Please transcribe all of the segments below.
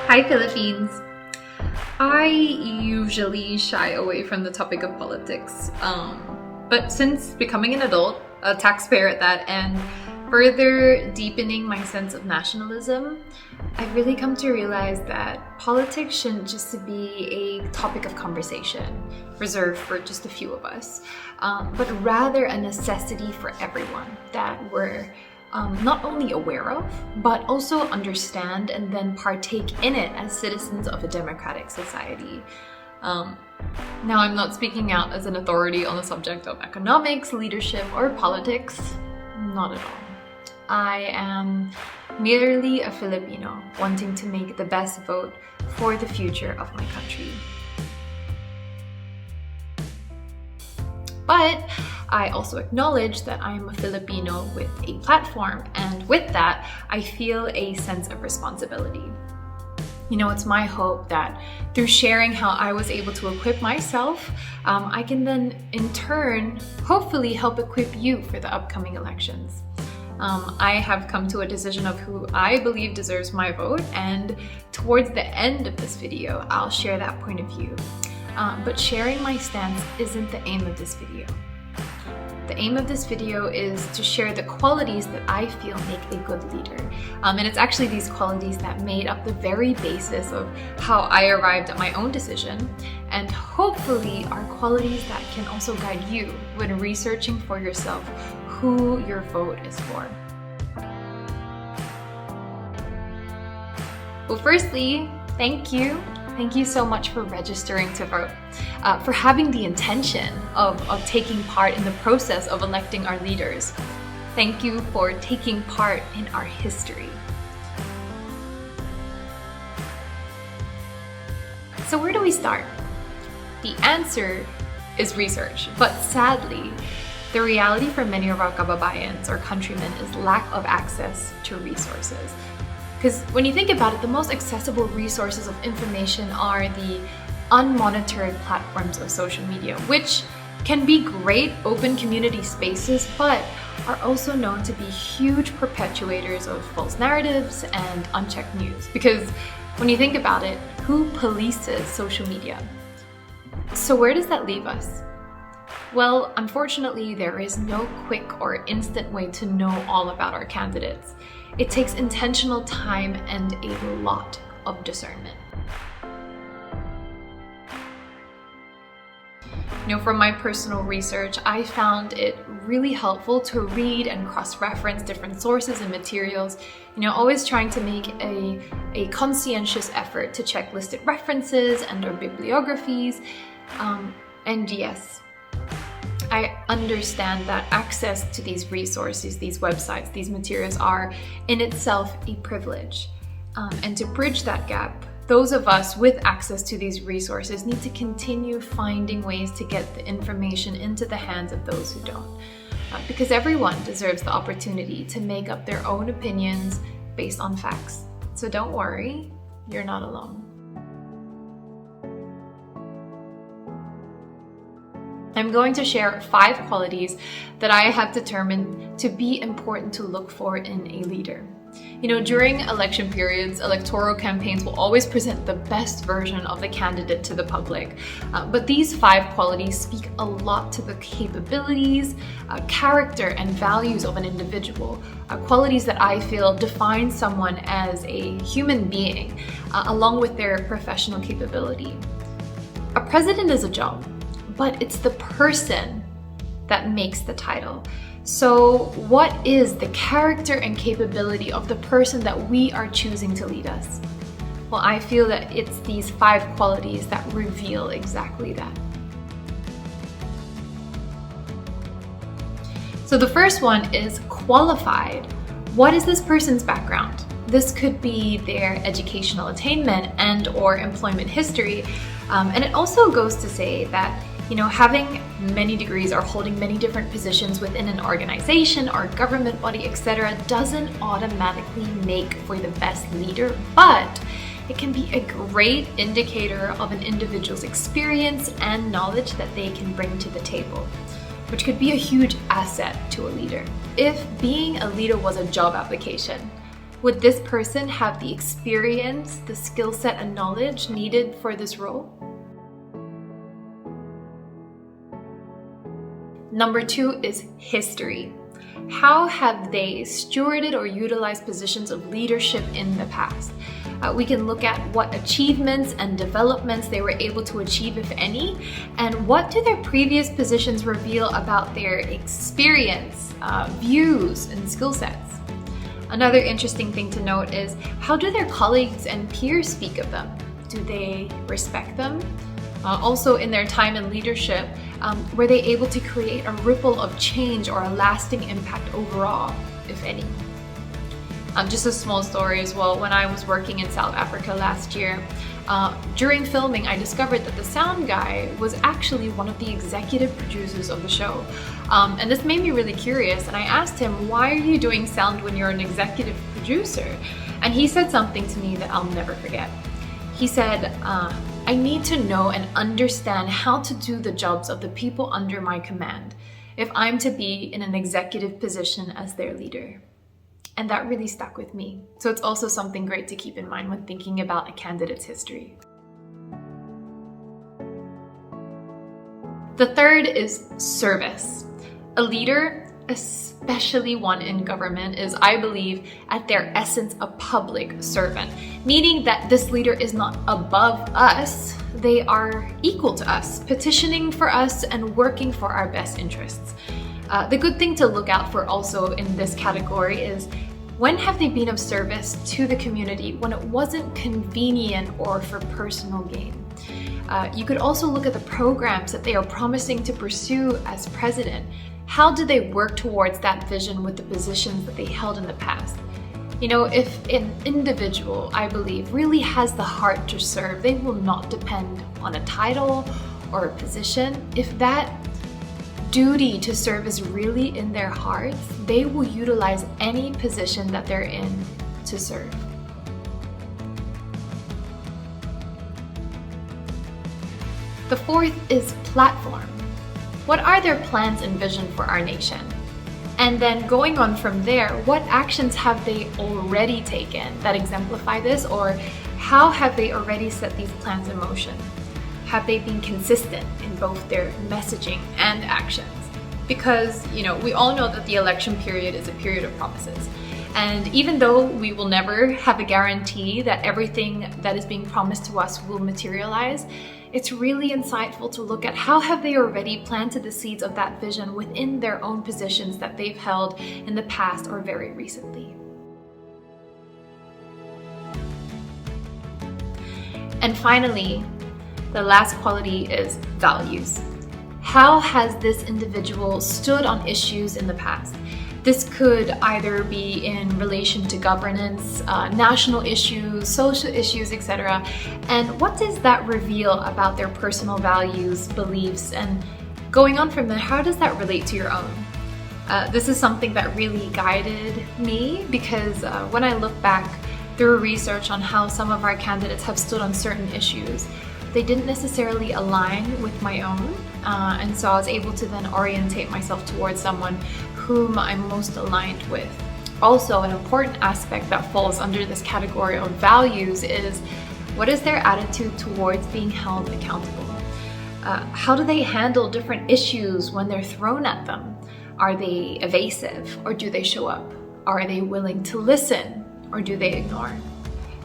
Hi Philippines! I usually shy away from the topic of politics, but since becoming an adult, a taxpayer at that, and further deepening my sense of nationalism, I've really come to realize that politics shouldn't just be a topic of conversation reserved for just a few of us, but rather a necessity for everyone that we're not only aware of, but also understand and then partake in it as citizens of a democratic society. Now, I'm not speaking out as an authority on the subject of economics, leadership, or politics. Not at all. I am merely a Filipino wanting to make the best vote for the future of my country. But I also acknowledge that I'm a Filipino with a platform, and with that, I feel a sense of responsibility. It's my hope that through sharing how I was able to equip myself, I can then in turn hopefully help equip you for the upcoming elections. I have come to a decision of who I believe deserves my vote, and towards the end of this video, I'll share that point of view. But sharing my stance isn't the aim of this video. The aim of this video is to share the qualities that I feel make a good leader. And it's actually these qualities that made up the very basis of how I arrived at my own decision, and hopefully are qualities that can also guide you when researching for yourself who your vote is for. Well, firstly, thank you. Thank you so much for registering to vote, for having the intention of taking part in the process of electing our leaders. Thank you for taking part in our history. So where do we start? The answer is research, but sadly, the reality for many of our kababayans or countrymen is lack of access to resources. Because when you think about it, the most accessible resources of information are the unmonitored platforms of social media, which can be great open community spaces, but are also known to be huge perpetuators of false narratives and unchecked news. Because when you think about it, who polices social media? So where does that leave us? Well, unfortunately, there is no quick or instant way to know all about our candidates. It takes intentional time and a lot of discernment. From my personal research, I found it really helpful to read and cross-reference different sources and materials, always trying to make a conscientious effort to check listed references and or bibliographies. And yes, I understand that access to these resources, these websites, these materials are in itself a privilege. And to bridge that gap, those of us with access to these resources need to continue finding ways to get the information into the hands of those who don't. Because everyone deserves the opportunity to make up their own opinions based on facts. So don't worry, you're not alone. I'm going to share 5 qualities that I have determined to be important to look for in a leader. During election periods, electoral campaigns will always present the best version of the candidate to the public. But these 5 qualities speak a lot to the capabilities, character, and values of an individual. Qualities that I feel define someone as a human being, along with their professional capability. A president is a job, but it's the person that makes the title. So what is the character and capability of the person that we are choosing to lead us? Well, I feel that it's these 5 qualities that reveal exactly that. So the first one is qualified. What is this person's background? This could be their educational attainment and or employment history. And it also goes to say that having many degrees or holding many different positions within an organization or government body, etc., doesn't automatically make for the best leader, but it can be a great indicator of an individual's experience and knowledge that they can bring to the table, which could be a huge asset to a leader. If being a leader was a job application, Would this person have the experience, the skill set, and knowledge needed for this role? Number 2 is history. How have they stewarded or utilized positions of leadership in the past? We can look at what achievements and developments they were able to achieve, if any, and what do their previous positions reveal about their experience, views, and skill sets. Another interesting thing to note is, how do their colleagues and peers speak of them? Do they respect them? Also, in their time in leadership, were they able to create a ripple of change or a lasting impact overall, if any? Just a small story as well. When I was working in South Africa last year, during filming, I discovered that the sound guy was actually one of the executive producers of the show. And this made me really curious, and I asked him, why are you doing sound when you're an executive producer? And he said something to me that I'll never forget. He said, I need to know and understand how to do the jobs of the people under my command if I'm to be in an executive position as their leader. And that really stuck with me. So it's also something great to keep in mind when thinking about a candidate's history. The third is service. A leader, especially one in government, is, I believe, at their essence, a public servant, meaning that this leader is not above us, they are equal to us, petitioning for us and working for our best interests. The good thing to look out for also in this category is, when have they been of service to the community when it wasn't convenient or for personal gain? You could also look at the programs that they are promising to pursue as president. How do they work towards that vision with the positions that they held in the past? You know, if an individual, I believe, really has the heart to serve, they will not depend on a title or a position. If that duty to serve is really in their hearts, they will utilize any position that they're in to serve. The fourth is platform. What are their plans and vision for our nation? And then going on from there, what actions have they already taken that exemplify this, or how have they already set these plans in motion? Have they been consistent in both their messaging and actions? Because, you know, we all know that the election period is a period of promises. And even though we will never have a guarantee that everything that is being promised to us will materialize, it's really insightful to look at how have they already planted the seeds of that vision within their own positions that they've held in the past or very recently. And finally, the last quality is values. How has this individual stood on issues in the past? This could either be in relation to governance, national issues, social issues, etc. And what does that reveal about their personal values, beliefs, and going on from there, how does that relate to your own? This is something that really guided me because when I look back through research on how some of our candidates have stood on certain issues, they didn't necessarily align with my own, and so I was able to then orientate myself towards someone whom I'm most aligned with. Also, an important aspect that falls under this category of values is, what is their attitude towards being held accountable? How do they handle different issues when they're thrown at them? Are they evasive, or do they show up? Are they willing to listen, or do they ignore?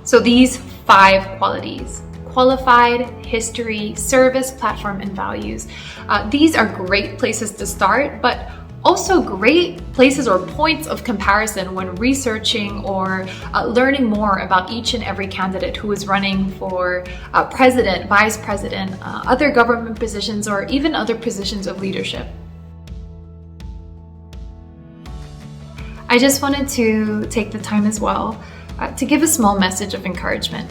So these 5 qualities: qualified, history, service, platform, and values. These are great places to start, but also great places or points of comparison when researching or learning more about each and every candidate who is running for president, vice president, other government positions, or even other positions of leadership. I just wanted to take the time as well to give a small message of encouragement.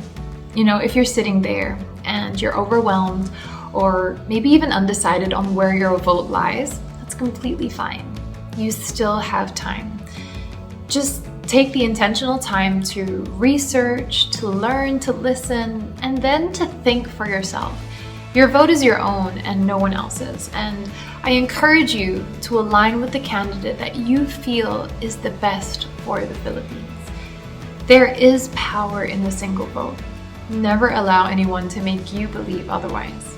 You know, if you're sitting there and you're overwhelmed or maybe even undecided on where your vote lies, that's completely fine. You still have time. Just take the intentional time to research, to learn, to listen, and then to think for yourself. Your vote is your own and no one else's, and I encourage you to align with the candidate that you feel is the best for the Philippines. There is power in the single vote. Never allow anyone to make you believe otherwise.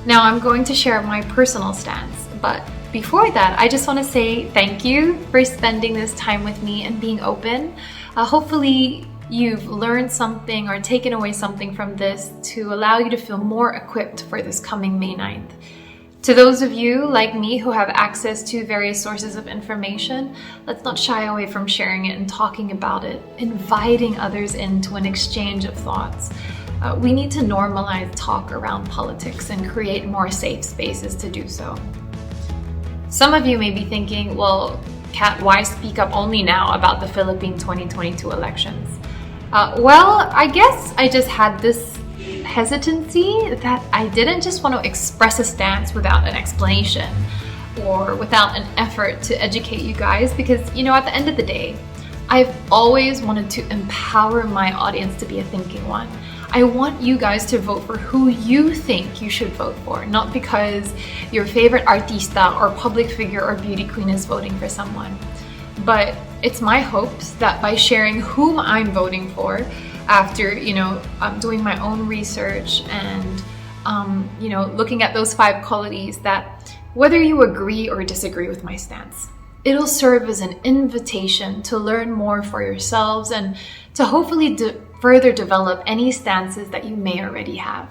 Now I'm going to share my personal stance, but before that, I just want to say thank you for spending this time with me and being open. Hopefully you've learned something or taken away something from this to allow you to feel more equipped for this coming May 9th. To those of you like me who have access to various sources of information, let's not shy away from sharing it and talking about it, inviting others into an exchange of thoughts. We need to normalize talk around politics and create more safe spaces to do so. Some of you may be thinking, well, Kat, why speak up only now about the Philippine 2022 elections? Well, I guess I just had this hesitancy that I didn't just want to express a stance without an explanation or without an effort to educate you guys because, at the end of the day, I've always wanted to empower my audience to be a thinking one. I want you guys to vote for who you think you should vote for, not because your favorite artista or public figure or beauty queen is voting for someone. But it's my hopes that by sharing whom I'm voting for after, doing my own research and, looking at those 5 qualities, that whether you agree or disagree with my stance, it'll serve as an invitation to learn more for yourselves and to hopefully further develop any stances that you may already have.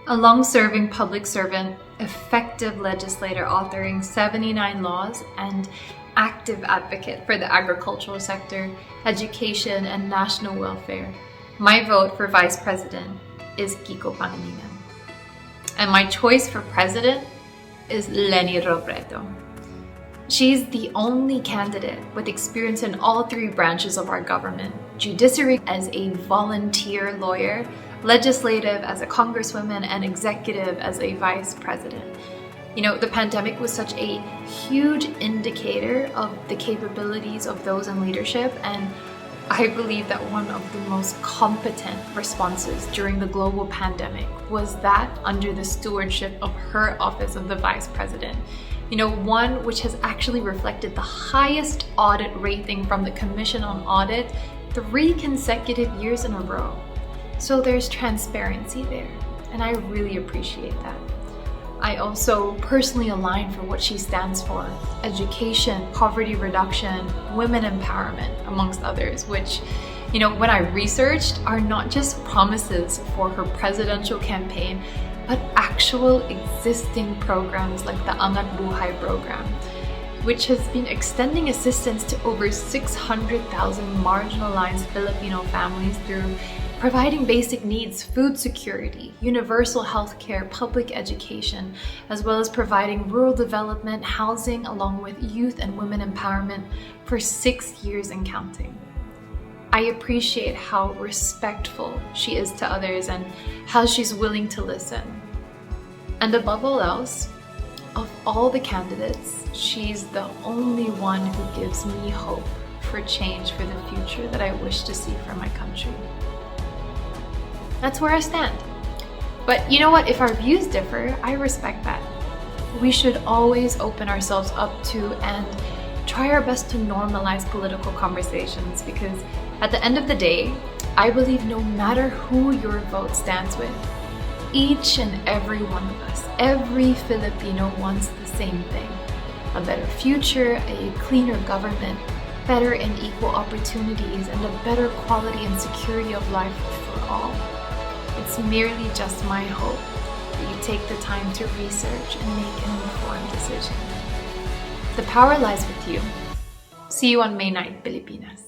A long-serving public servant, effective legislator authoring 79 laws, and active advocate for the agricultural sector, education, and national welfare, my vote for Vice President is Kiko Pangilinan. And my choice for President is Leni Robredo. She's the only candidate with experience in all 3 branches of our government: judiciary as a volunteer lawyer, legislative as a congresswoman, and executive as a vice president. The pandemic was such a huge indicator of the capabilities of those in leadership, and I believe that one of the most competent responses during the global pandemic was that under the stewardship of her office of the vice president. One which has actually reflected the highest audit rating from the Commission on Audit 3 consecutive years in a row. So there's transparency there, and I really appreciate that. I also personally align for what she stands for: education, poverty reduction, women empowerment, amongst others, which, when I researched, are not just promises for her presidential campaign, but actual existing programs like the Angat Buhay program, which has been extending assistance to over 600,000 marginalized Filipino families through providing basic needs, food security, universal health care, public education, as well as providing rural development, housing, along with youth and women empowerment for 6 years and counting. I appreciate how respectful she is to others and how she's willing to listen. And above all else, of all the candidates, she's the only one who gives me hope for change for the future that I wish to see for my country. That's where I stand. But you know what? If our views differ, I respect that. We should always open ourselves up to and try our best to normalize political conversations, because at the end of the day, I believe no matter who your vote stands with, each and every one of us, every Filipino wants the same thing: a better future, a cleaner government, better and equal opportunities, and a better quality and security of life for all. It's merely just my hope that you take the time to research and make an informed decision. The power lies with you. See you on May 9th, Pilipinas.